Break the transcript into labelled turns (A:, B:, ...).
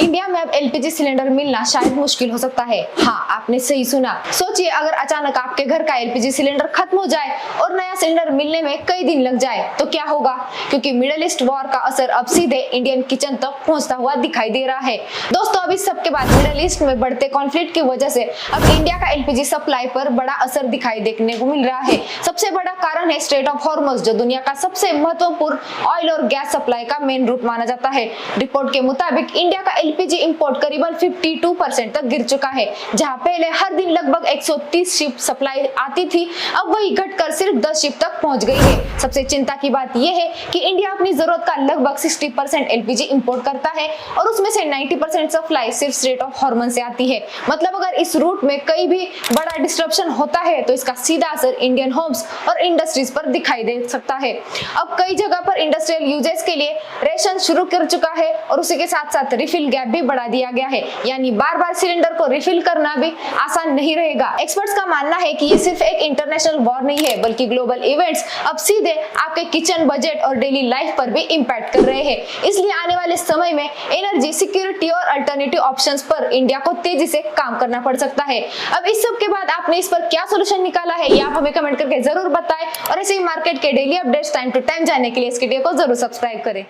A: India में अब LPG cylinder मिलना शायद मुश्किल हो सकता है। हाँ, आपने सही सुना। सोचिए अगर अचानक आपके घर का एलपीजी सिलेंडर खत्म हो जाए और नया सिलेंडर मिलने में कई दिन लग जाए तो क्या होगा, क्योंकि मिडिल ईस्ट वॉर का असर अब सीधे इंडियन किचन तक पहुंचता हुआ दिखाई दे रहा है। दोस्तों, अब इस सब के बाद मिडिल ईस्ट में बढ़ते कॉन्फ्लिक्ट की वजह से अब इंडिया का एलपीजी सप्लाई पर बड़ा असर दिखाई देखने को मिल रहा है। सबसे बड़ा कारण है स्ट्रेट ऑफ हॉर्मज, जो दुनिया का सबसे महत्वपूर्ण ऑयल और गैस सप्लाई का मेन रूट माना जाता है। रिपोर्ट के मुताबिक इंडिया का एलपीजी इंपोर्ट करीबन 52% तक गिर चुका है। जहां पहले हर दिन लगभग 130 शिप सप्लाई आती थी, अब वही घटकर सिर्फ 10 शिप तक पहुंच गई है। सबसे चिंता की बात यह है कि इंडिया अपनी जरूरत का लगभग 60% एलपीजी इंपोर्ट करता है और उसमें से 90% सप्लाई सिर्फ स्ट्रेट ऑफ हॉर्मज से आती है। मतलब अगर इस रूट में कहीं भी बड़ा डिस्ट्रप्शन होता है तो इसका सीधा असर इंडियन होम्स और इंडस्ट्रीज पर दिखाई दे सकता है। अब कई जगह पर इंडस्ट्रियल यूजेस के लिए रेशन शुरू कर चुका है और उसी के साथ साथ रिफिल गैप भी बढ़ा दिया गया है, यानी बार बार सिलेंडर को रिफिल करना भी आसान नहीं रहेगा। एक्सपर्ट्स का मानना है कि ये सिर्फ एक इंटरनेशनल वॉर नहीं है, बल्कि ग्लोबल इवेंट्स अब सीधे आपके किचन बजट और डेली लाइफ पर भी इम्पैक्ट कर रहे हैं। इसलिए आने वाले समय में एनर्जी सिक्योरिटी और अल्टरनेटिव ऑप्शंस पर इंडिया को तेजी से काम करना पड़ सकता है। अब इस सब के बाद आपने इस पर क्या सोल्यूशन निकाला है, ये आप हमें कमेंट करके जरूर बताएं और ऐसे ही मार्केट के daily updates time to time जानने के लिए इस वीडियो को जरूर सब्सक्राइब करें।